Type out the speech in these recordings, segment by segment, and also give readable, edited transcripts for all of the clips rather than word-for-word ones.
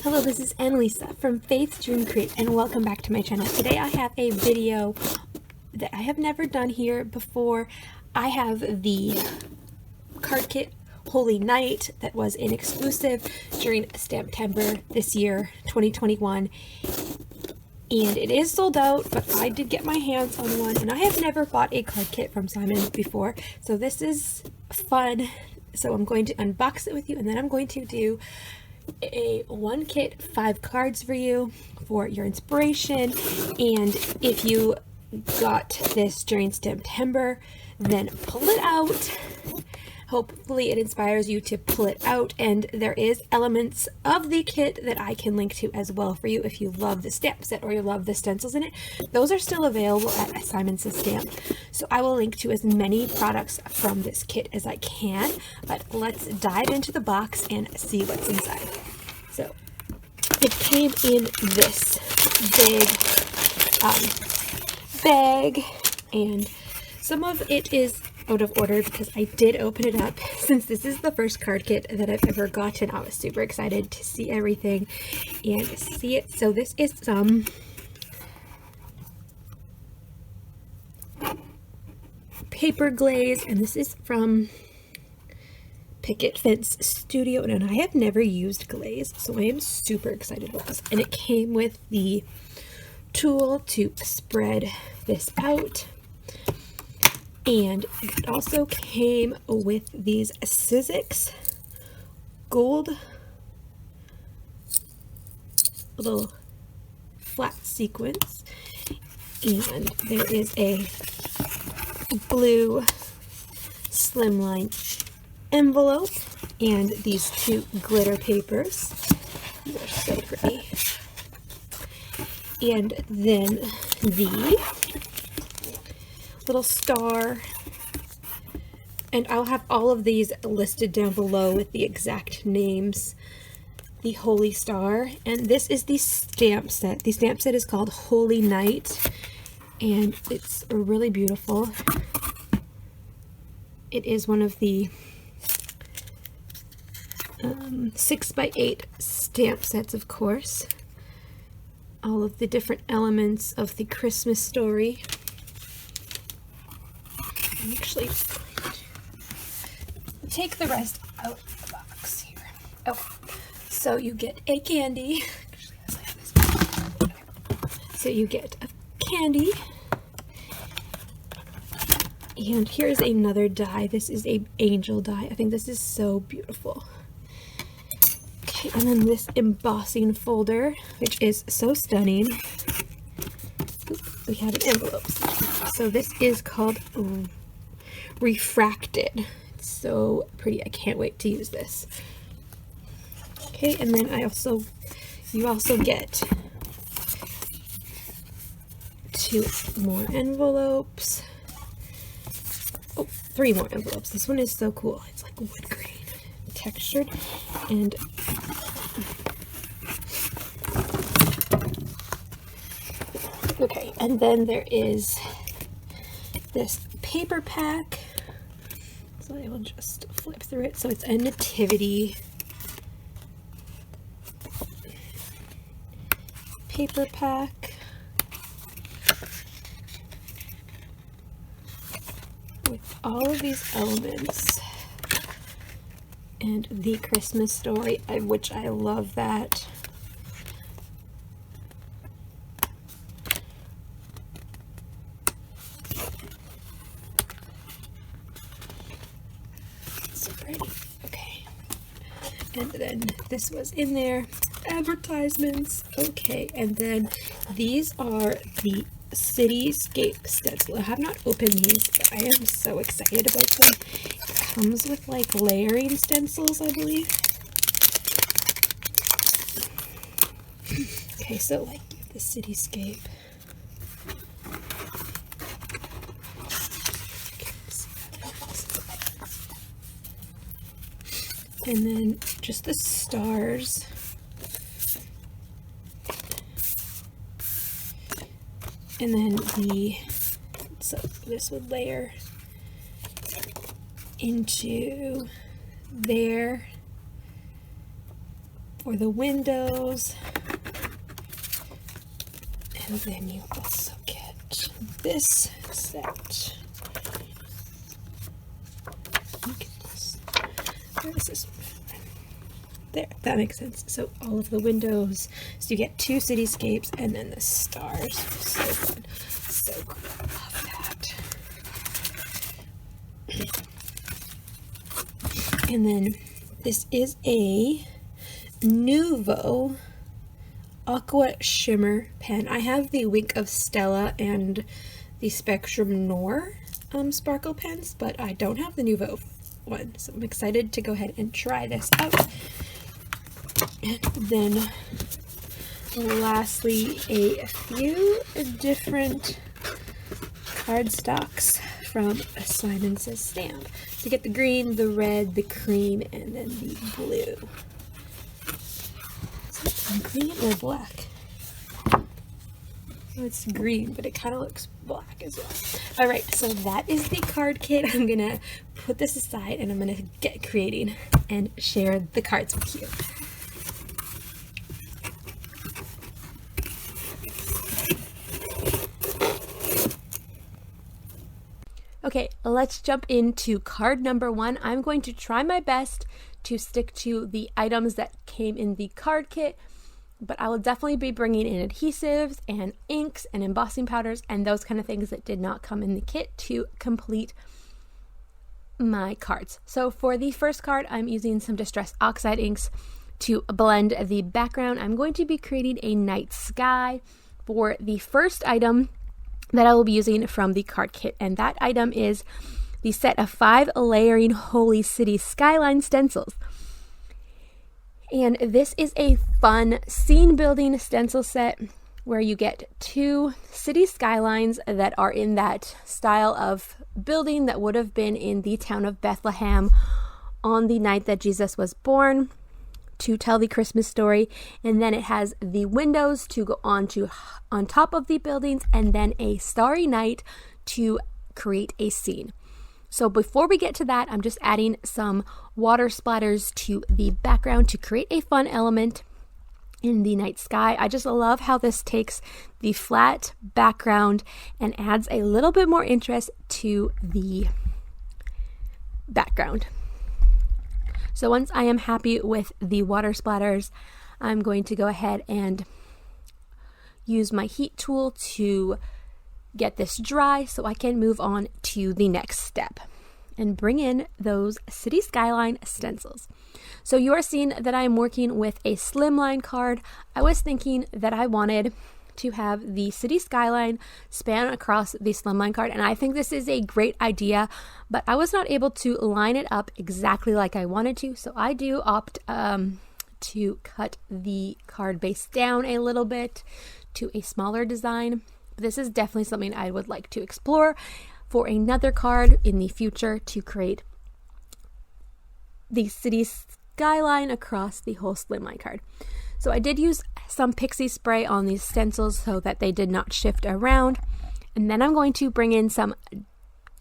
Hello, this is Annalisa from Faith's Dream Create, and welcome back to my channel. Today I have a video that I have never done here before. I have the card kit Holy Night that was an exclusive during Stamptember this year, 2021. And it is sold out, but I did get my hands on one, and I have never bought a card kit from Simon before, so this is fun. So I'm going to unbox it with you, and then I'm going to do a one kit, 5 cards for you for your inspiration. And if you got this during Stamptember, then pull it out. Hopefully it inspires you to pull it out, and there is elements of the kit that I can link to as well for you if you love the stamp set or you love the stencils in it. Those are still available at Simon Says Stamp, so I will link to as many products from this kit as I can. But let's dive into the box and see what's inside. So it came in this big bag, and some of it is out of order because I did open it up. Since this is the first card kit that I've ever gotten, I was super excited to see everything and see it. So this is some paper glaze, and this is from Picket Fence Studio, and I have never used glaze, so I am super excited about this. And it came with the tool to spread this out. And it also came with these Sizzix gold little flat sequins. And there is a blue slimline envelope and these 2 glitter papers. These are so pretty. And then the little star, and I'll have all of these listed down below with the exact names. The Holy Star, and this is the stamp set. The stamp set is called Holy Night, and it's really beautiful. It is one of the 6x8 stamp sets, of course. All of the different elements of the Christmas story. I'm actually take the rest out of the box here. Oh, so you get a candy. So you get a candy. And here's another die. This is a angel die. I think this is so beautiful. Okay, and then this embossing folder, which is so stunning. We have an envelope. So this is called Refracted. It's so pretty. I can't wait to use this. Okay, and then you also get 2 more envelopes. Oh, 3 more envelopes. This one is so cool. It's like wood grain textured, and okay, and then there is this paper pack. So I will just flip through it. So it's a nativity paper pack with all of these elements and the Christmas story, which I love that. Okay, and then this was in there, advertisements. Okay, and then these are the Cityscape stencil. I have not opened these, but I am so excited about them. It comes with like layering stencils, I believe. Okay, so like the Cityscape. And then just the stars. And then so this would layer into there. for the windows. And then you also get this set. Where is this? There, that makes sense. So all of the windows. So you get 2 cityscapes and then the stars. So good. So cool. I love that. And then this is a Nuvo Aqua Shimmer pen. I have the Wink of Stella and the Spectrum Noir sparkle pens, but I don't have the Nuvo one. So I'm excited to go ahead and try this out. And then lastly, a few different cardstocks from Simon Says Stamp. So you get the green, the red, the cream, and then the blue. Is it green or black? Oh, it's green, but it kind of looks black as well. Alright, so that is the card kit. I'm going to put this aside and I'm going to get creating and share the cards with you. Okay, let's jump into card number 1. I'm going to try my best to stick to the items that came in the card kit, but I will definitely be bringing in adhesives and inks and embossing powders and those kind of things that did not come in the kit to complete my cards. So for the first card, I'm using some Distress Oxide inks to blend the background. I'm going to be creating a night sky for the first item that I will be using from the card kit, and that item is the set of 5 layering Holy City Skyline stencils. And this is a fun scene building stencil set where you get 2 city skylines that are in that style of building that would have been in the town of Bethlehem on the night that Jesus was born, to tell the Christmas story. And then it has the windows to go on top of the buildings, and then a starry night to create a scene. So before we get to that, I'm just adding some water splatters to the background to create a fun element in the night sky. I just love how this takes the flat background and adds a little bit more interest to the background. So once I am happy with the water splatters, I'm going to go ahead and use my heat tool to get this dry so I can move on to the next step and bring in those city skyline stencils. So you are seeing that I'm working with a slimline card. I was thinking that I wanted to have the city skyline span across the slimline card, and I think this is a great idea, but I was not able to line it up exactly like I wanted to, so I do opt to cut the card base down a little bit to a smaller design. This is definitely something I would like to explore for another card in the future to create the city skyline across the whole slimline card. So I did use some pixie spray on these stencils so that they did not shift around. And then I'm going to bring in some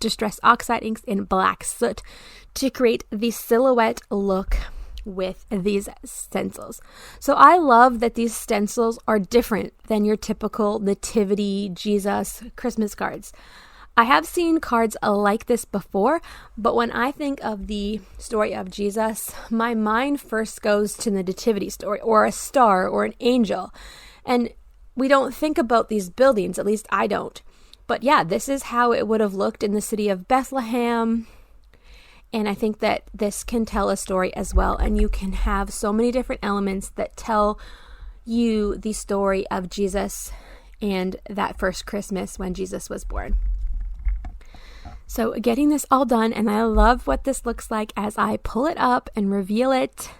Distress Oxide inks in Black Soot to create the silhouette look with these stencils. So I love that these stencils are different than your typical Nativity, Jesus, Christmas cards. I have seen cards like this before, but when I think of the story of Jesus, my mind first goes to the Nativity story, or a star, or an angel. And we don't think about these buildings, at least I don't. But yeah, this is how it would have looked in the city of Bethlehem. And I think that this can tell a story as well. And you can have so many different elements that tell you the story of Jesus and that first Christmas when Jesus was born. So getting this all done, and I love what this looks like as I pull it up and reveal it.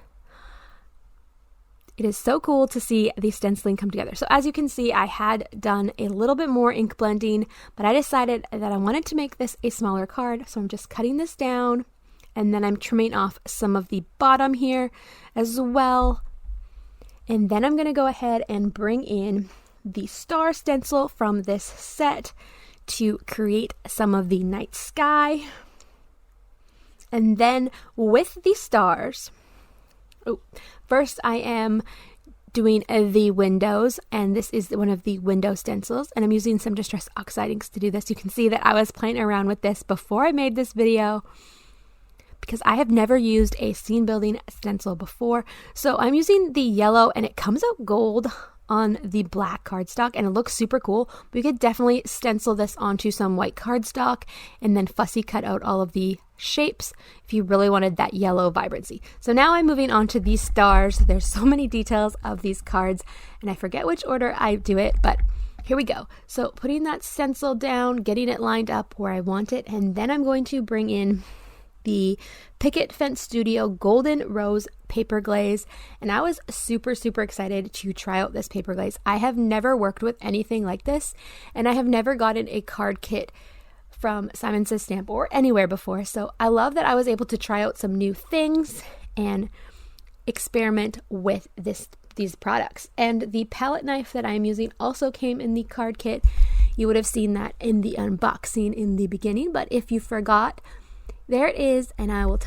It is so cool to see the stenciling come together. So as you can see, I had done a little bit more ink blending, but I decided that I wanted to make this a smaller card. So I'm just cutting this down, and then I'm trimming off some of the bottom here as well. And then I'm going to go ahead and bring in the star stencil from this set to create some of the night sky. And then with the stars, First I am doing the windows, and this is one of the window stencils, and I'm using some Distress Oxide inks to do this. You can see that I was playing around with this before I made this video because I have never used a scene building stencil before. So I'm using the yellow, and it comes out gold on the black cardstock, and it looks super cool. We could definitely stencil this onto some white cardstock and then fussy cut out all of the shapes if you really wanted that yellow vibrancy. So now I'm moving on to these stars. There's so many details of these cards, and I forget which order I do it, but here we go. So putting that stencil down, getting it lined up where I want it, and then I'm going to bring in the Picket Fence Studio Golden Rose paper glaze, and I was super excited to try out this paper glaze. I have never worked with anything like this, and I have never gotten a card kit from Simon Says Stamp or anywhere before, so I love that I was able to try out some new things and experiment with these products. And the palette knife that I'm using also came in the card kit. You would have seen that in the unboxing in the beginning, but if you forgot, there it is, and I will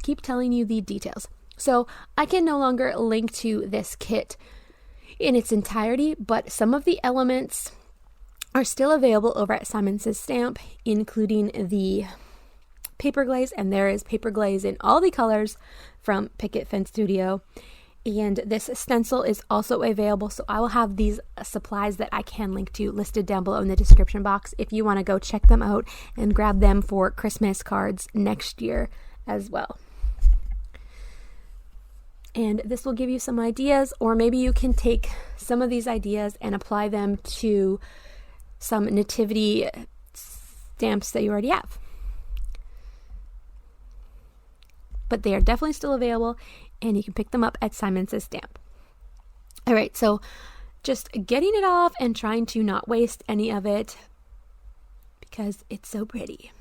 keep telling you the details. So I can no longer link to this kit in its entirety, but some of the elements are still available over at Simon Says Stamp, including the paper glaze, and there is paper glaze in all the colors from Picket Fence Studio. And this stencil is also available, so I will have these supplies that I can link to listed down below in the description box if you want to go check them out and grab them for Christmas cards next year as well. And this will give you some ideas, or maybe you can take some of these ideas and apply them to some nativity stamps that you already have. But they are definitely still available, and you can pick them up at Simon Says Stamp. All right, so just getting it off and trying to not waste any of it because it's so pretty.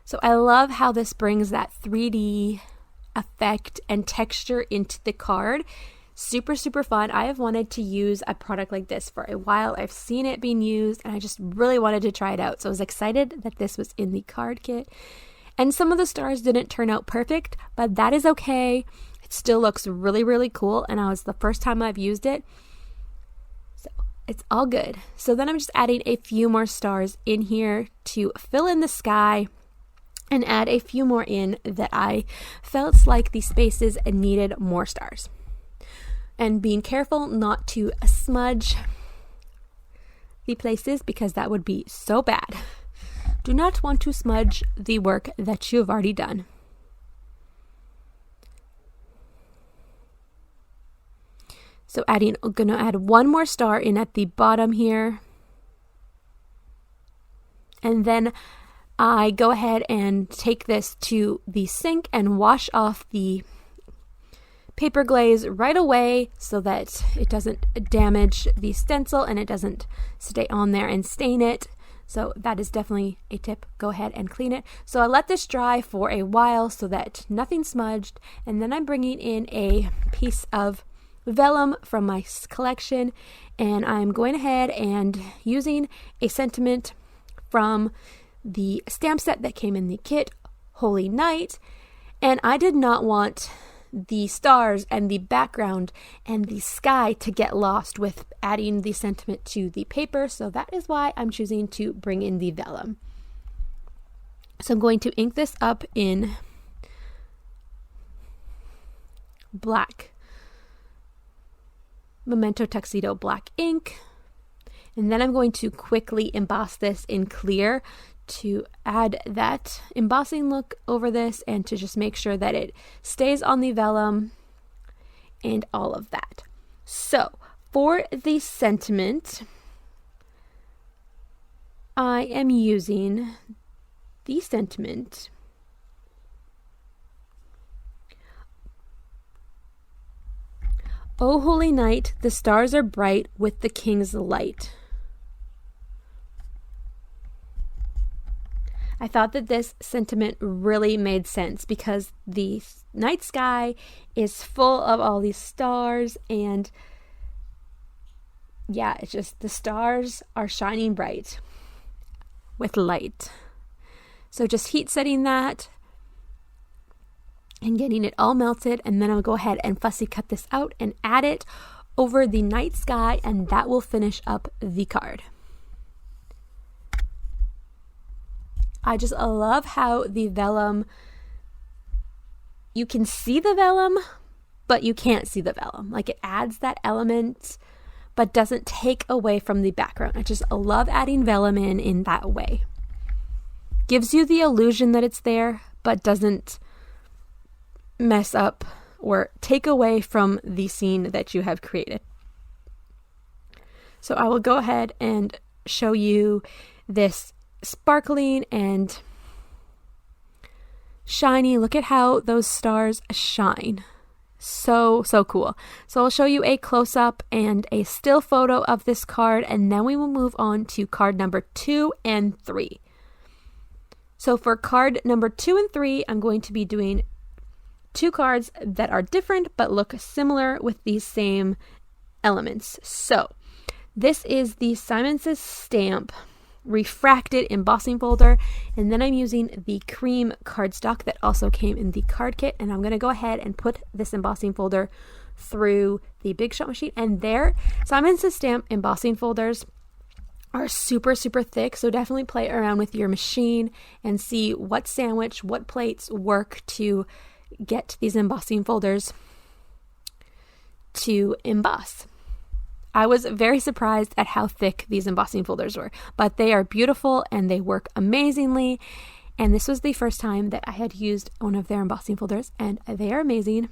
So I love how this brings that 3D effect and texture into the card. Super fun. I have wanted to use a product like this for a while. I've seen it being used, and I just really wanted to try it out. So I was excited that this was in the card kit. And some of the stars didn't turn out perfect, but that is okay. It still looks really cool, and it was the first time I've used it, so it's all good. So then I'm just adding a few more stars in here to fill in the sky and add a few more in that I felt like the spaces needed more stars. And being careful not to smudge the places because that would be so bad. Do not want to smudge the work that you have already done. So I'm going to add one more star in at the bottom here. And then I go ahead and take this to the sink and wash off the paper glaze right away so that it doesn't damage the stencil and it doesn't stay on there and stain it. So that is definitely a tip. Go ahead and clean it. So I let this dry for a while so that nothing smudged, and then I'm bringing in a piece of vellum from my collection, and I'm going ahead and using a sentiment from the stamp set that came in the kit, Holy Night, and I did not want the stars and the background and the sky to get lost with adding the sentiment to the paper, so that is why I'm choosing to bring in the vellum. So I'm going to ink this up in black Memento Tuxedo black ink, and then I'm going to quickly emboss this in clear to add that embossing look over this and to just make sure that it stays on the vellum and all of that. So for the sentiment, I am using the sentiment O holy night, the stars are bright with the king's light. I thought that this sentiment really made sense because the night sky is full of all these stars, and yeah, it's just the stars are shining bright with light. So just heat setting that and getting it all melted, and then I'll go ahead and fussy cut this out and add it over the night sky, and that will finish up the card. I just love how the vellum, you can see the vellum, but you can't see the vellum. Like, it adds that element, but doesn't take away from the background. I just love adding vellum in that way. Gives you the illusion that it's there, but doesn't mess up or take away from the scene that you have created. So I will go ahead and show you this sparkling and shiny. Look at how those stars shine. So cool. So I'll show you a close-up and a still photo of this card, and then we will move on to card number 2 and 3. So for card number 2 and 3, I'm going to be doing 2 cards that are different but look similar with these same elements. So this is the Simon Says Stamp refracted embossing folder, and then I'm using the cream cardstock that also came in the card kit, and I'm going to go ahead and put this embossing folder through the Big Shot machine. And there, Simon Says Stamp embossing folders are super thick, so definitely play around with your machine and see what sandwich, what plates work to get these embossing folders to emboss. I was very surprised at how thick these embossing folders were, but they are beautiful and they work amazingly. And this was the first time that I had used one of their embossing folders, and they are amazing.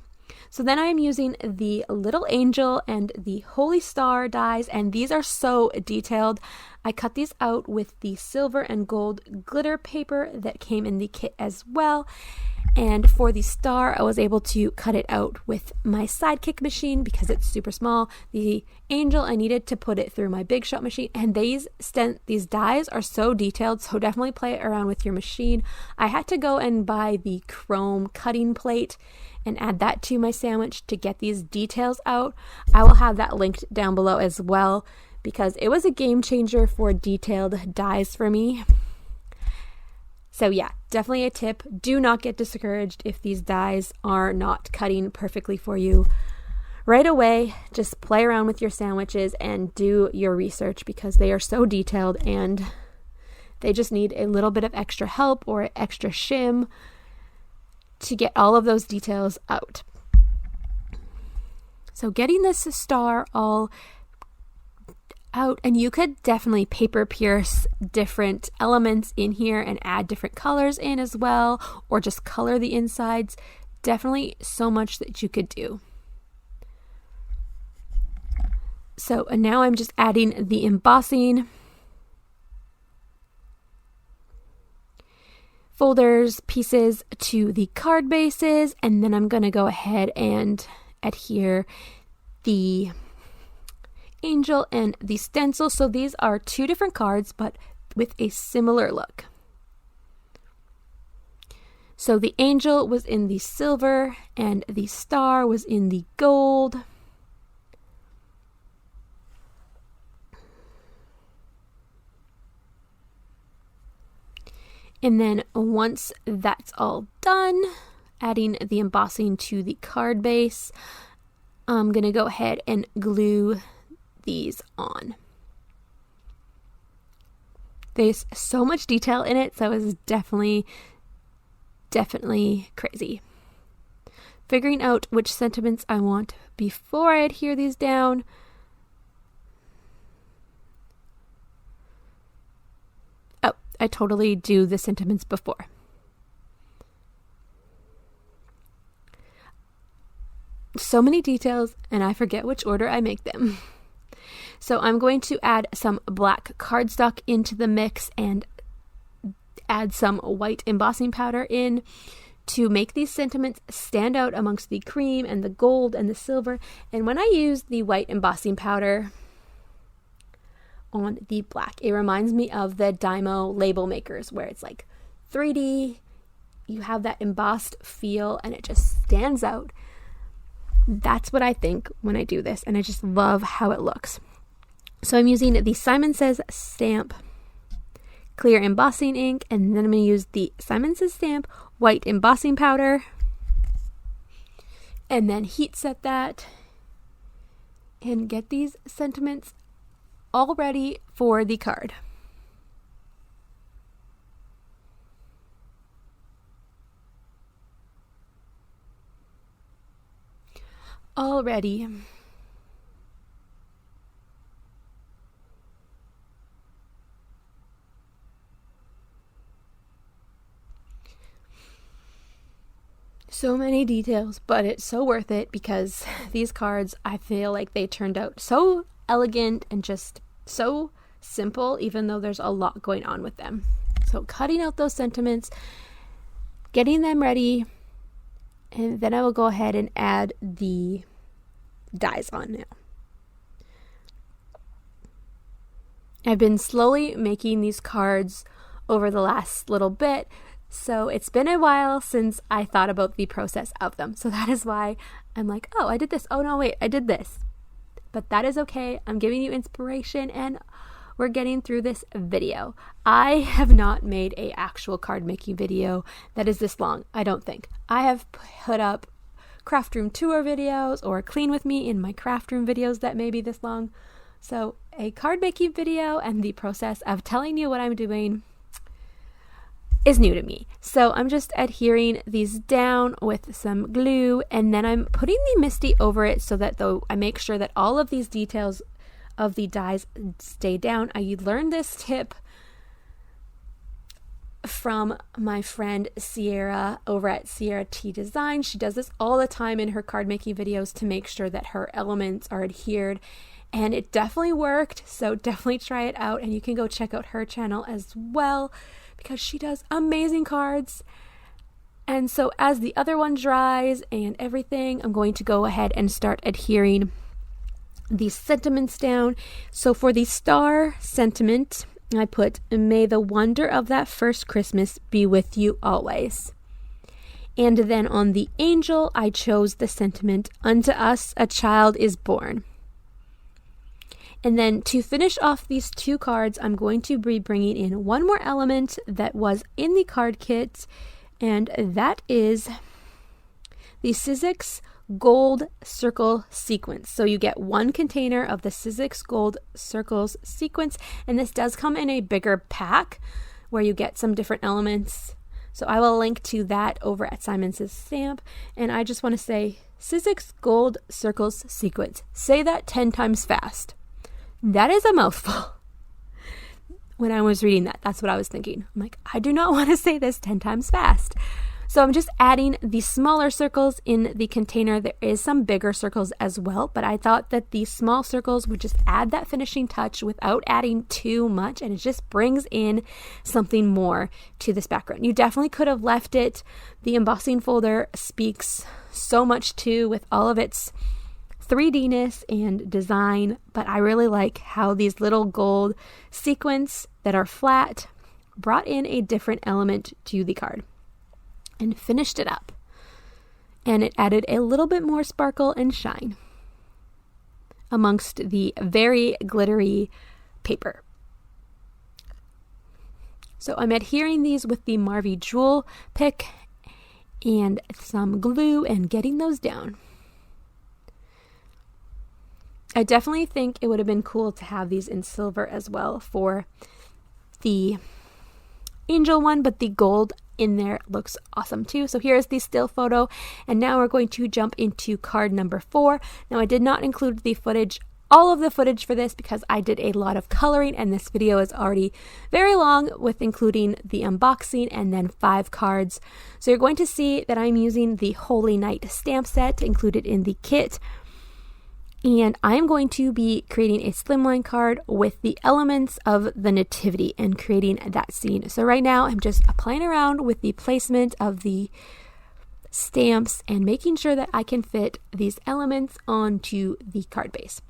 So then I am using the Little Angel and the Holy Star dies, and these are so detailed. I cut these out with the silver and gold glitter paper that came in the kit as well. And for the star, I was able to cut it out with my Sidekick machine because it's super small. The angel, I needed to put it through my Big Shot machine. And these dies are so detailed, so definitely play around with your machine. I had to go and buy the chrome cutting plate and add that to my sandwich to get these details out. I will have that linked down below as well because it was a game changer for detailed dies for me. So yeah, definitely a tip. Do not get discouraged if these dies are not cutting perfectly for you. Right away, just play around with your sandwiches and do your research because they are so detailed and they just need a little bit of extra help or extra shim to get all of those details out. So getting this star all out, and you could definitely paper pierce different elements in here and add different colors in as well, or just color the insides. Definitely so much that you could do. So and now I'm just adding the embossing folders pieces to the card bases, and then I'm going to go ahead and adhere the angel and the stencil. So these are 2 different cards but with a similar look. So the angel was in the silver and the star was in the gold. And then once that's all done, adding the embossing to the card base, I'm going to go ahead and glue these on. There's so much detail in it, so it's definitely crazy. Figuring out which sentiments I want before I adhere these down. Oh, I totally do the sentiments before. So many details, and I forget which order I make them. So I'm going to add some black cardstock into the mix and add some white embossing powder in to make these sentiments stand out amongst the cream and the gold and the silver. And when I use the white embossing powder on the black, it reminds me of the Dymo label makers where it's like 3D, you have that embossed feel and it just stands out. That's what I think when I do this, and I just love how it looks. So I'm using the Simon Says Stamp clear embossing ink, and then I'm going to use the Simon Says Stamp white embossing powder. and then heat set that and get these sentiments all ready for the card. All ready. So many details, but it's so worth it because these cards, I feel like they turned out so elegant and just so simple, even though there's a lot going on with them. So cutting out those sentiments, getting them ready, and then I will go ahead and add the dies on now. I've been slowly making these cards over the last little bit, so it's been a while since I thought about the process of them. So that is why I'm like, oh, I did this. Oh no, wait, I did this. But that is okay. I'm giving you inspiration and we're getting through this video. I have not made an actual card making video that is this long, I don't think. I have put up craft room tour videos or clean with me in my craft room videos that may be this long. So a card making video and the process of telling you what I'm doing is new to me. So I'm just adhering these down with some glue, and then I'm putting the Misty over it so that I make sure that all of these details of the dies stay down. I learned this tip from my friend Sierra over at Sierra T Design. She does this all the time in her card making videos to make sure that her elements are adhered, and it definitely worked. So definitely try it out, and you can go check out her channel as well, because she does amazing cards. And so as the other one dries and everything, I'm going to go ahead and start adhering these sentiments down. So for the star sentiment, I put, "May the wonder of that first Christmas be with you always." And then on the angel, I chose the sentiment, "Unto us a child is born." And then to finish off these two cards, I'm going to be bringing in one more element that was in the card kit, and that is the Sizzix Gold Circle Sequence. So you get one container of the Sizzix Gold Circles Sequence, and this does come in a bigger pack where you get some different elements. So I will link to that over at Simon Says Stamp, and I just want to say Sizzix Gold Circles Sequence. Say that 10 times fast. That is a mouthful. When I was reading that, that's what I was thinking. I'm like, I do not want to say this 10 times fast. So I'm just adding the smaller circles in the container. There is some bigger circles as well, but I thought that these small circles would just add that finishing touch without adding too much, and it just brings in something more to this background. You definitely could have left it. The embossing folder speaks so much too with all of its 3D-ness and design, but I really like how these little gold sequins that are flat brought in a different element to the card and finished it up. And it added a little bit more sparkle and shine amongst the very glittery paper. So I'm adhering these with the Marvy Jewel pick and some glue and getting those down. I definitely think it would have been cool to have these in silver as well for the angel one, but the gold in there looks awesome too. So here's the still photo, and now we're going to jump into card number 4. Now I did not include the footage, all of the footage for this, because I did a lot of coloring and this video is already very long with including the unboxing and then 5 cards. So you're going to see that I'm using the Holy Night stamp set included in the kit. And I'm going to be creating a slimline card with the elements of the nativity and creating that scene. So right now I'm just playing around with the placement of the stamps and making sure that I can fit these elements onto the card base.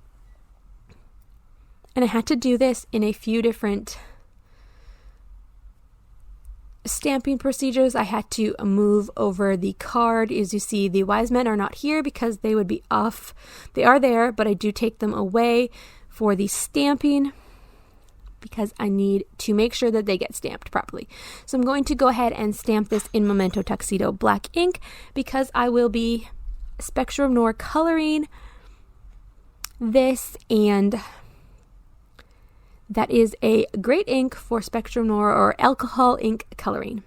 And I had to do this in a few different stamping procedures. I had to move over the card. As you see, the wise men are not here because they would be off. They are there, but I do take them away for the stamping because I need to make sure that they get stamped properly. So I'm going to go ahead and stamp this in Memento Tuxedo black ink because I will be Spectrum Noir coloring. This, and that is a great ink for Spectrum Noir or alcohol ink coloring.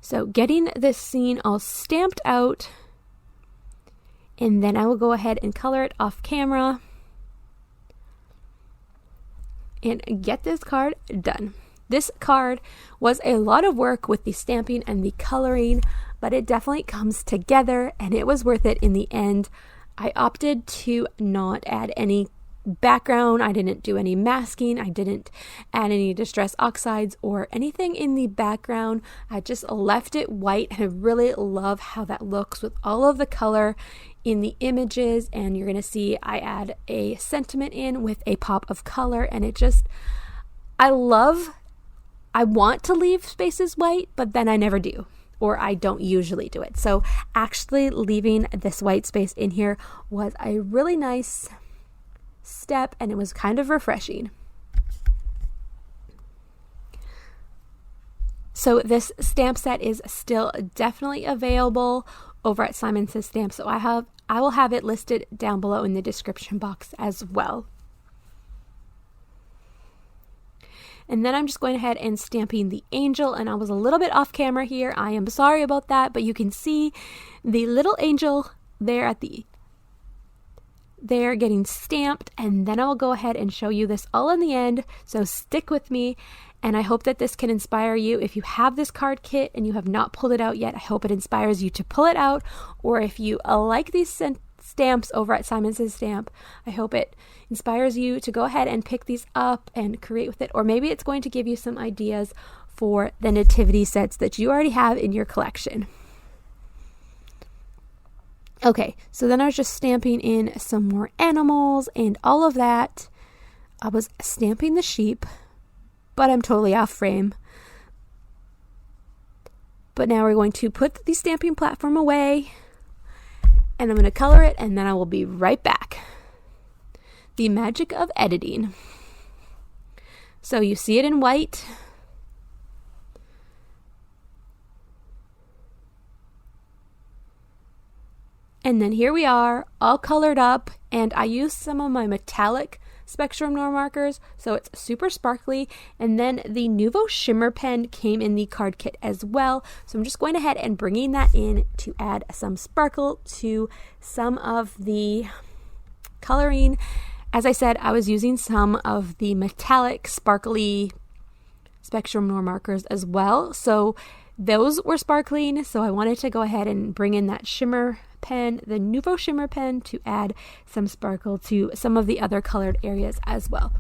So getting this scene all stamped out, and then I will go ahead and color it off camera and get this card done. This card was a lot of work with the stamping and the coloring, but it definitely comes together and it was worth it in the end. I opted to not add any background. I didn't do any masking. I didn't add any distress oxides or anything in the background. I just left it white, and I really love how that looks with all of the color in the images. And you're going to see I add a sentiment in with a pop of color, and it just, I want to leave spaces white, but then I never do, or I don't usually do it. So actually leaving this white space in here was a really nice step, and it was kind of refreshing. So this stamp set is still definitely available over at Simon Says Stamp. So I will have it listed down below in the description box as well. And then I'm just going ahead and stamping the angel, and I was a little bit off camera here. I am sorry about that, but you can see the little angel there at they're getting stamped, and then I will go ahead and show you this all in the end, so stick with me, and I hope that this can inspire you. If you have this card kit and you have not pulled it out yet, I hope it inspires you to pull it out, or if you like these stamps over at Simon Says Stamp, I hope it inspires you to go ahead and pick these up and create with it, or maybe it's going to give you some ideas for the nativity sets that you already have in your collection. Okay, so then I was just stamping in some more animals and all of that. I was stamping the sheep, but I'm totally off frame. But now we're going to put the stamping platform away, and I'm going to color it, and then I will be right back. The magic of editing. So you see it in white. And then here we are, all colored up, and I used some of my metallic Spectrum Noir markers, so it's super sparkly. And then the Nuvo Shimmer pen came in the card kit as well, so I'm just going ahead and bringing that in to add some sparkle to some of the coloring. As I said, I was using some of the metallic sparkly Spectrum Noir markers as well, so those were sparkling, so I wanted to go ahead and bring in that shimmer pen, the Nuvo Shimmer pen, to add some sparkle to some of the other colored areas as well.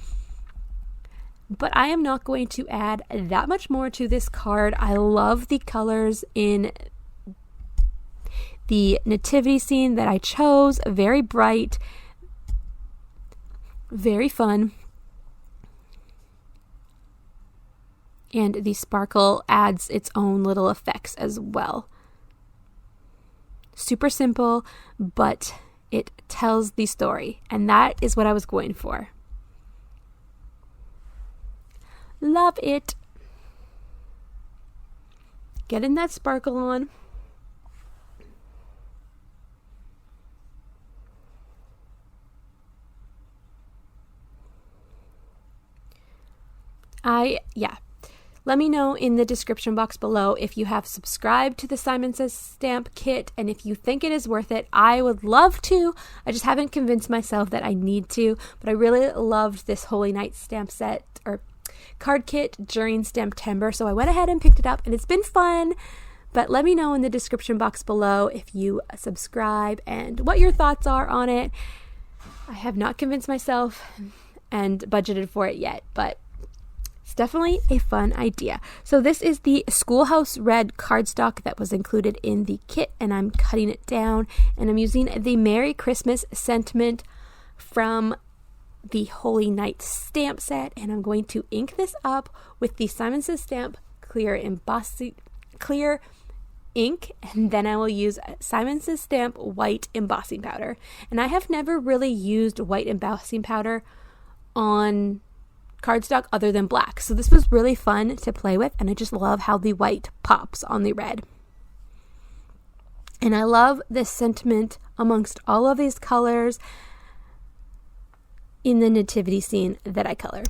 But I am not going to add that much more to this card. I love the colors in the nativity scene that I chose. Very bright, very fun. And the sparkle adds its own little effects as well. Super simple, but it tells the story, and that is what I was going for. Love it. Getting that sparkle on. Let me know in the description box below if you have subscribed to the Simon Says Stamp kit, and if you think it is worth it. I would love to. I just haven't convinced myself that I need to, but I really loved this Holy Night stamp set or card kit during Stamptember, so I went ahead and picked it up, and it's been fun. But let me know in the description box below if you subscribe and what your thoughts are on it. I have not convinced myself and budgeted for it yet, but it's definitely a fun idea. So this is the Schoolhouse Red cardstock that was included in the kit, and I'm cutting it down, and I'm using the Merry Christmas sentiment from the Holy Night stamp set, and I'm going to ink this up with the Simon Says Stamp clear ink, and then I will use Simon Says Stamp white embossing powder. And I have never really used white embossing powder on cardstock other than black, so this was really fun to play with, and I just love how the white pops on the red. And I love this sentiment amongst all of these colors in the nativity scene that I colored.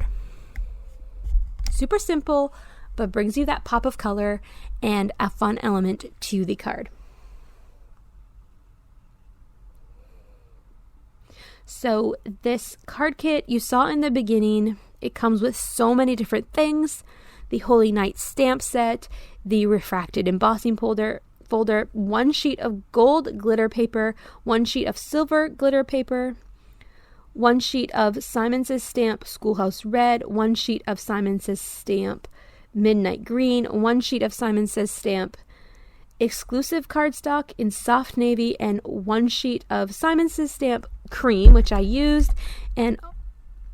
Super simple, but brings you that pop of color and a fun element to the card. So this card kit you saw in the beginning, it comes with so many different things. The Holy Night stamp set, the refracted embossing folder, one sheet of gold glitter paper, one sheet of silver glitter paper, one sheet of Simon Says stamp Schoolhouse Red, one sheet of Simon Says stamp Midnight Green, one sheet of Simon Says stamp exclusive cardstock in soft navy, and one sheet of Simon Says stamp cream, which I used, and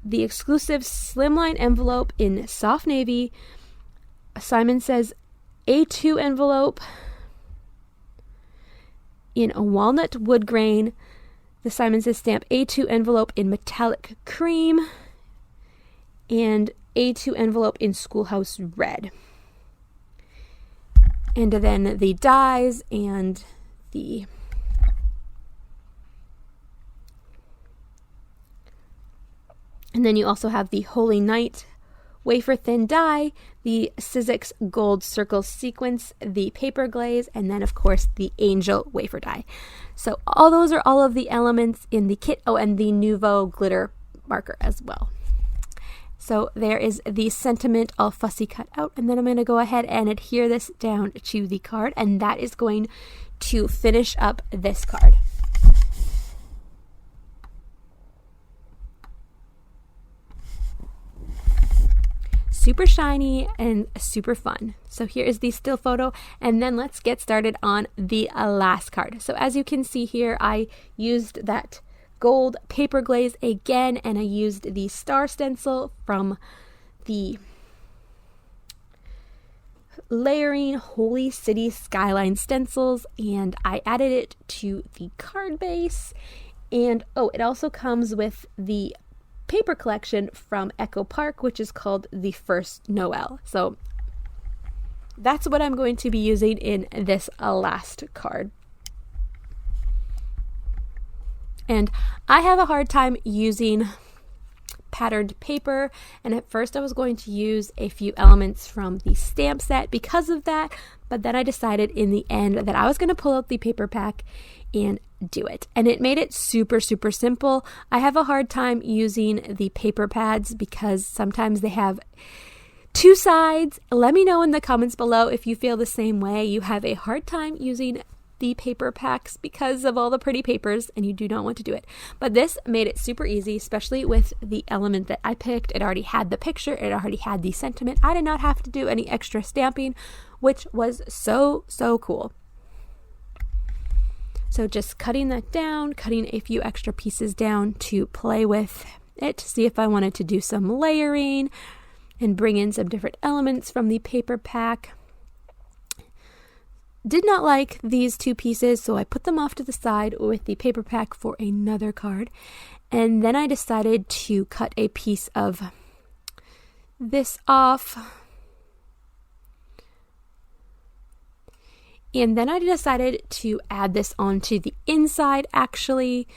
the exclusive slimline envelope in soft navy, Simon Says A2 envelope in a walnut wood grain, the Simon Says stamp A2 envelope in metallic cream, and A2 envelope in Schoolhouse Red. And then the dies and the and then you also have the Holy Night wafer thin die, the Sizzix gold circle sequence, the paper glaze, and then of course the angel wafer die. So all those are all of the elements in the kit. Oh, and the Nouveau glitter marker as well. So there is the sentiment all fussy cut out, and then I'm going to go ahead and adhere this down to the card, and that is going to finish up this card. Super shiny and super fun. So here is the still photo, and then let's get started on the last card. So as you can see here, I used that gold paper glaze again, and I used the star stencil from the layering Holy City Skyline stencils, and I added it to the card base. And oh, it also comes with the paper collection from Echo Park, which is called The First Noel. So that's what I'm going to be using in this last card. And I have a hard time using patterned paper, and at first I was going to use a few elements from the stamp set because of that, but then I decided in the end that I was going to pull out the paper pack and do it. And it made it super, super simple. I have a hard time using the paper pads because sometimes they have two sides. Let me know in the comments below if you feel the same way. You have a hard time using the paper packs because of all the pretty papers and you do not want to do it. But this made it super easy, especially with the element that I picked. It already had the picture, it already had the sentiment. I did not have to do any extra stamping, which was so, so cool. So just cutting that down, cutting a few extra pieces down to play with it, to see if I wanted to do some layering and bring in some different elements from the paper pack. Did not like these two pieces, so I put them off to the side with the paper pack for another card. And then I decided to cut a piece of this off. And then I decided to add this onto the inside, actually,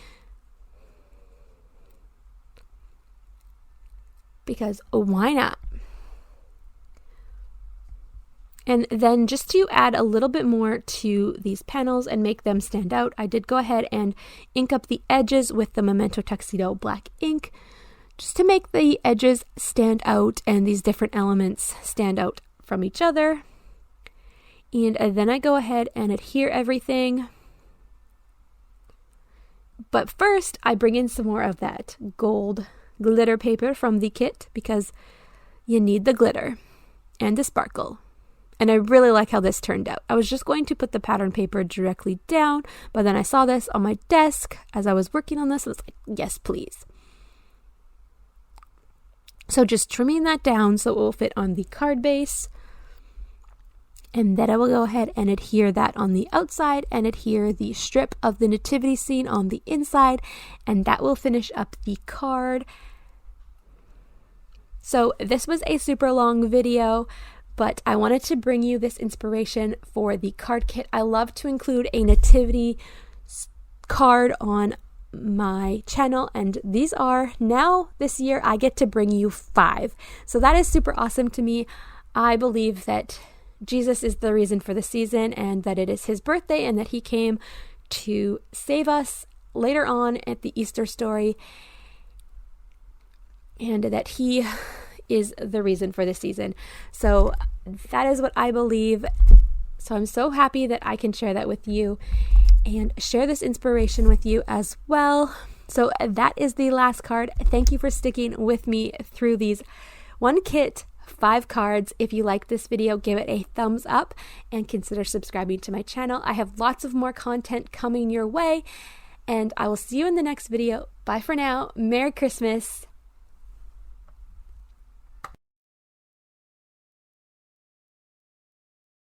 because why not? And then just to add a little bit more to these panels and make them stand out, I did go ahead and ink up the edges with the Memento Tuxedo black ink, just to make the edges stand out and these different elements stand out from each other. And then I go ahead and adhere everything. But first, I bring in some more of that gold glitter paper from the kit because you need the glitter and the sparkle. And I really like how this turned out. I was just going to put the pattern paper directly down, but then I saw this on my desk as I was working on this. I was like, yes, please. So just trimming that down so it will fit on the card base. And then I will go ahead and adhere that on the outside and adhere the strip of the nativity scene on the inside. And that will finish up the card. So this was a super long video, but I wanted to bring you this inspiration for the card kit. I love to include a nativity card on my channel, and these are now this year I get to bring you 5. So that is super awesome to me. I believe that Jesus is the reason for the season, and that it is his birthday, and that he came to save us later on at the Easter story, and that he is the reason for the season. So that is what I believe. So I'm so happy that I can share that with you and share this inspiration with you as well. So that is the last card. Thank you for sticking with me through these 1 kit, 5 cards. If you like this video, give it a thumbs up and consider subscribing to my channel. I have lots of more content coming your way, and I will see you in the next video. Bye for now. Merry Christmas.